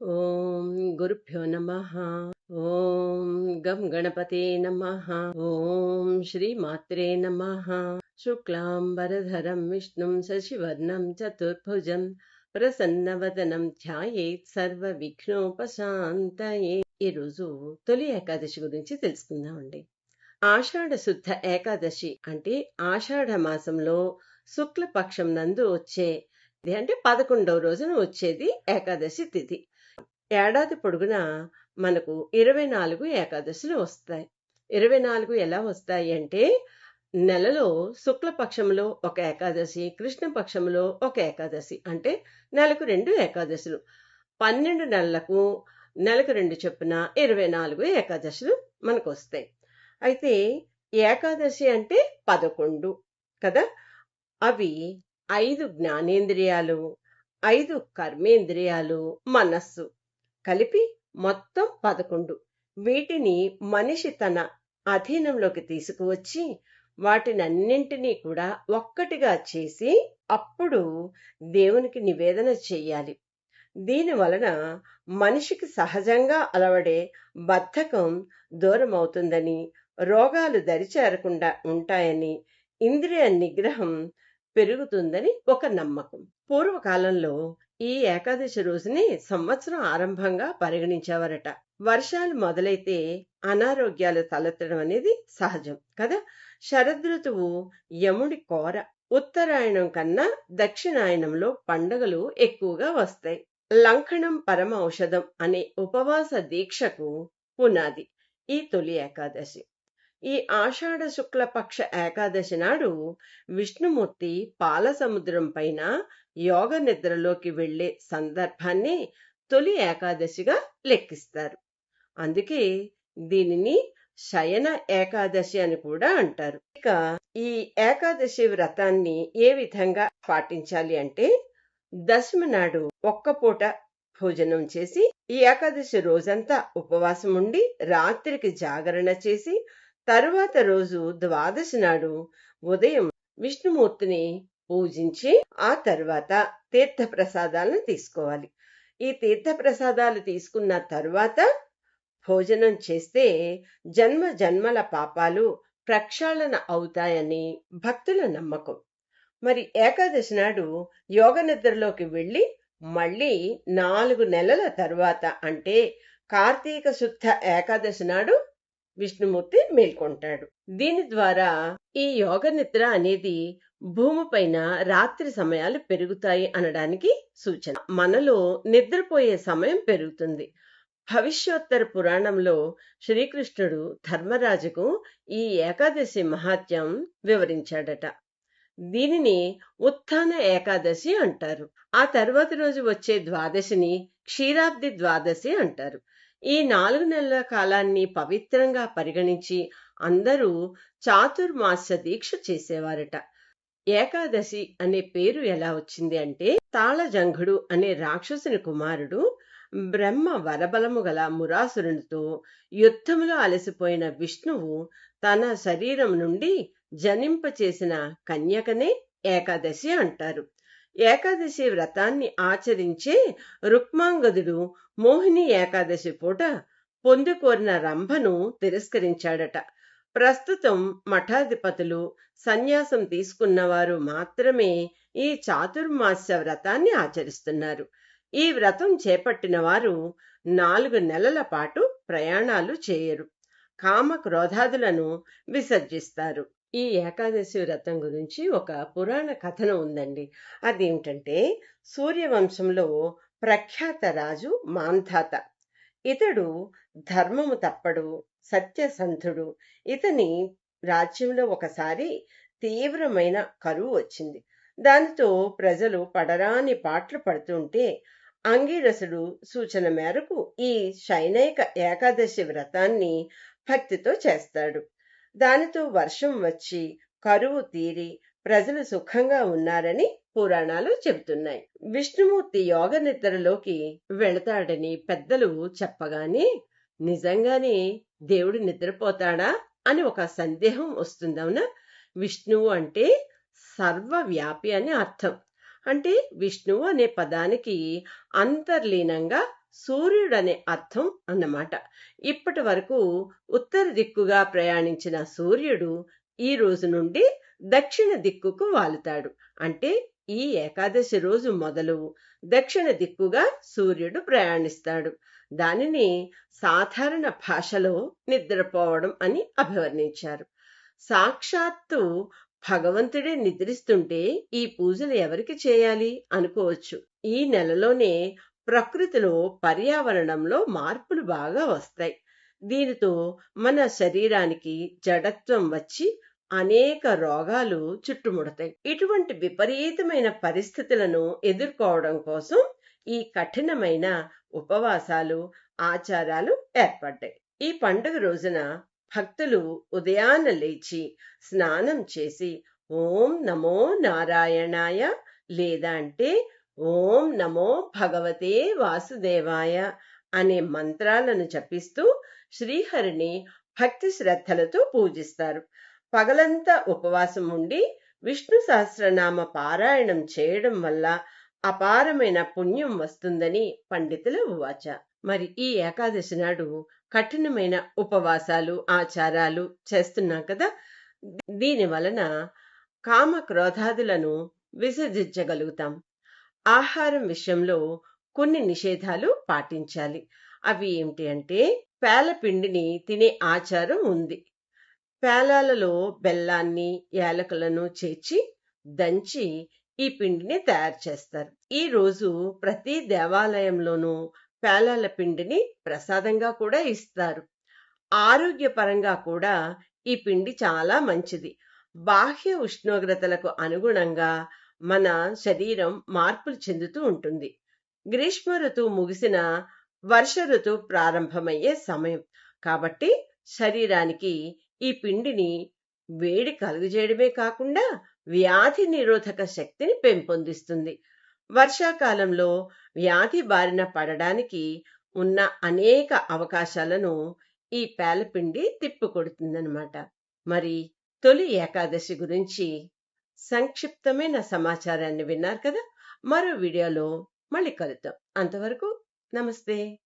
ఓం గురుభ్యో నమః. ఓం గం గణపతే నమః. ఓం శ్రీమాత్రే నమః. శుక్లాంబరధరం విష్ణుం శశివర్ణం చతుర్భుజం ప్రసన్నవదనం ధ్యాయేత్ సర్వ విఘ్నోపశాంతయే. ఈరోజు తొలి ఏకాదశి గురించి తెలుసుకుందామండి. ఆషాఢ శుద్ధ ఏకాదశి అంటే ఆషాఢ మాసంలో శుక్లపక్షం నందు వచ్చే అంటే 11వ రోజున వచ్చేది ఏకాదశి తిథి. ఏడాది పొడుగునా మనకు 24 ఏకాదశులు వస్తాయి. 24 ఎలా వస్తాయి అంటే నెలలో శుక్లపక్షంలో ఒక ఏకాదశి, కృష్ణపక్షంలో ఒక ఏకాదశి, అంటే నెలకు 2 ఏకాదశులు. 12 నెలలకు నెలకు 2 చొప్పున 24 ఏకాదశులు మనకు వస్తాయి. అయితే ఏకాదశి అంటే 11 కదా. అవి 5 జ్ఞానేంద్రియాలు, 5 కర్మేంద్రియాలు, మనస్సు కలిపి మొత్తం 11. వీటిని మనిషి తన అధీనంలోకి తీసుకువచ్చి వాటినన్నింటినీ కూడా ఒక్కటిగా చేసి అప్పుడు దేవునికి నివేదన చెయ్యాలి. దీని వలన మనిషికి సహజంగా అలవడే బద్ధకం దూరం అవుతుందని, రోగాలు దరిచేరకుండా ఉంటాయని, ఇంద్రియ నిగ్రహం పెరుగుతుందని ఒక నమ్మకం. పూర్వకాలంలో ఈ ఏకాదశి రోజుని సంవత్సరం ఆరంభంగా పరిగణించేవారట. వర్షాలు మొదలైతే అనారోగ్యాలు తలెత్తడం అనేది సహజం కదా. శరదృతువు యముడి కోర. ఉత్తరాయణం కన్నా దక్షిణాయనంలో పండుగలు ఎక్కువగా వస్తాయి. లంకణం పరమ ఔషధం అనే ఉపవాస దీక్షకు పునాది ఈ తొలి ఏకాదశి. ఈ ఆషాఢ శుక్లపక్ష ఏకాదశి నాడు విష్ణుమూర్తి పాల సముద్రం పైన యోగ నిద్రలోకి వెళ్లే సందర్భాన్ని తొలి ఏకాదశిగా లెక్కిస్తారు. అందుకే దీనిని శయన ఏకాదశి అని కూడా అంటారు. ఇక ఈ ఏకాదశి వ్రతాన్ని ఏ విధంగా పాటించాలి అంటే, దశమి నాడు ఒక్క పూట భోజనం చేసి ఈ ఏకాదశి రోజంతా ఉపవాసం ఉండి రాత్రికి జాగరణ చేసి తరువాత రోజు ద్వాదశి నాడు ఉదయం విష్ణుమూర్తిని పూజించి ఆ తర్వాత తీర్థ ప్రసాదాలను తీసుకోవాలి. ఈ తీర్థ ప్రసాదాలు తీసుకున్న తరువాత భోజనం చేస్తే జన్మ జన్మల పాపాలు ప్రక్షాళన అవుతాయని భక్తుల నమ్మకం. మరి ఏకాదశి నాడు యోగ నిద్రలోకి వెళ్లి మళ్ళీ 4 నెలల తరువాత అంటే కార్తీక శుద్ధ ఏకాదశి నాడు విష్ణుమూర్తి మేల్కొంటాడు. దీని ద్వారా ఈ యోగ నిద్ర అనేది భూమిపైన రాత్రి సమయాలు పెరుగుతాయి అనడానికి సూచన. మనలో నిద్రపోయే సమయం పెరుగుతుంది. భవిష్యోత్తర పురాణంలో శ్రీకృష్ణుడు ధర్మరాజుకు ఈ ఏకాదశి మహాత్యం వివరించాడట. దీనిని ఉత్థాన ఏకాదశి అంటారు. ఆ తర్వాతి రోజు వచ్చే ద్వాదశిని క్షీరాబ్ది ద్వాదశి అంటారు. ఈ 4 నెలల కాలాన్ని పవిత్రంగా పరిగణించి అందరూ చాతుర్మాస్య దీక్ష చేసేవారట. ఏకాదశి అనే పేరు ఎలా వచ్చింది అంటే, తాళజంఘుడు అనే రాక్షసుని కుమారుడు బ్రహ్మ వరబలము గల మురాసురునితో యుద్ధములో అలసిపోయిన విష్ణువు తన శరీరం నుండి జనింపచేసిన కన్యకనే ఏకాదశి అంటారు. ఏకాదశి వ్రతాన్ని ఆచరించే రుక్మాంగదుడు మోహిని ఏకాదశి పూట పొందుకోరిన రంభను తిరస్కరించాడట. ప్రస్తుతం మఠాధిపతులు, సన్యాసం తీసుకున్నవారు మాత్రమే ఈ చాతుర్మాస్య వ్రతాన్ని ఆచరిస్తున్నారు. ఈ వ్రతం చేపట్టిన వారు 4 నెలల పాటు ప్రయాణాలు చేయరు. కామ క్రోధాదులను విసర్జిస్తారు. ఈ ఏకాదశి వ్రతం గురించి ఒక పురాణ కథనం ఉందండి. అదేమిటంటే, సూర్యవంశంలో ప్రఖ్యాత రాజు మాంధాత. ఇతడు ధర్మము తప్పడు, సత్యసంధుడు. ఇతని రాజ్యంలో ఒకసారి తీవ్రమైన కరువు వచ్చింది. దానితో ప్రజలు పడరాని పాట్లు పడుతుంటే అంగీరసుడు సూచన మేరకు ఈ శయనైక ఏకాదశి వ్రతాన్ని భక్తితో చేస్తాడు. దానితో వర్షం వచ్చి కరువు తీరి ప్రజలు సుఖంగా ఉన్నారని పురాణాలు చెబుతున్నాయి. విష్ణుమూర్తి యోగ నిద్రలోకి వెళతాడని పెద్దలు చెప్పగానే నిజంగానే దేవుడు నిద్రపోతాడా అని ఒక సందేహం వస్తుందవునా. విష్ణువు అంటే సర్వవ్యాపి అని అర్థం. అంటే విష్ణువు అనే పదానికి అంతర్లీనంగా సూర్యుడనే అర్థం అన్నమాట. ఇప్పటి వరకు ఉత్తర దిక్కుగా ప్రయాణించిన సూర్యుడు ఈ రోజు నుండి దక్షిణ దిక్కుకు వాలుతాడు. అంటే ఈ ఏకాదశి రోజు మొదలు దక్షిణ దిక్కుగా సూర్యుడు ప్రయాణిస్తాడు. దానిని సాధారణ భాషలో నిద్రపోవడం అని అభివర్ణించారు. సాక్షాత్తు భగవంతుడే నిద్రిస్తుంటే ఈ పూజలు ఎవరికి చేయాలి అనుకోవచ్చు. ఈ నెలలోనే ప్రకృతిలో పర్యావరణంలో మార్పులు బాగా వస్తాయి. దీనితో మన శరీరానికి జడత్వం వచ్చి అనేక రోగాలు చుట్టుముడతాయి. ఇటువంటి విపరీతమైన పరిస్థితులను ఎదుర్కోవడం కోసం ఈ కఠినమైన ఉపవాసాలు, ఆచారాలు ఏర్పడ్డాయి. ఈ పండుగ రోజున భక్తులు ఉదయాన్న లేచి స్నానం చేసి ఓం నమో నారాయణాయ లేదా అంటే ఓం నమో భగవతే వాసుదేవాయ అనే మంత్రాలను జపిస్తూ శ్రీహరిని భక్తి శ్రద్ధలతో పూజిస్తారు. పగలంతా ఉపవాసం ఉండి విష్ణు సహస్రనామ పారాయణం చేయడం వల్ల అపారమైన పుణ్యం వస్తుందని పండితుల ఉవాచ. మరి ఈ ఏకాదశి నాడు కఠినమైన ఉపవాసాలు, ఆచారాలు చేస్తున్నాం కదా, దీని వలన కామ క్రోధాదులను విసర్జించగలుగుతాం. ఆహారం విషయంలో కొన్ని నిషేధాలు పాటించాలి. అవి ఏమిటి అంటే, పేలపిండిని తినే ఆచారం ఉంది. పేలాలలో బెల్లాన్ని, యాలకులను చేర్చి దంచి ఈ పిండిని తయారు చేస్తారు. ఈ రోజు ప్రతి దేవాలయంలోనూ పేలాల పిండిని ప్రసాదంగా కూడా ఇస్తారు. ఆరోగ్యపరంగా కూడా ఈ పిండి చాలా మంచిది. బాహ్య ఉష్ణోగ్రతలకు అనుగుణంగా మన శరీరం మార్పులు చెందుతూ ఉంటుంది. గ్రీష్మ ఋతువు ముగిసిన వర్ష ఋతువు ప్రారంభమయ్యే సమయం కాబట్టి శరీరానికి ఈ పిండిని వేడి కలుగజేయడమే కాకుండా వ్యాధి నిరోధక శక్తిని పెంపొందిస్తుంది. వర్షాకాలంలో వ్యాధి బారిన పడడానికి ఉన్న అనేక అవకాశాలను ఈ పేలపిండి తిప్పికొడుతుందన్నమాట. మరి తొలి ఏకాదశి గురించి సంక్షిప్తమైన సమాచారాన్ని విన్నారు కదా. మరో వీడియోలో మళ్ళీ కలుద్దాం. అంతవరకు నమస్తే.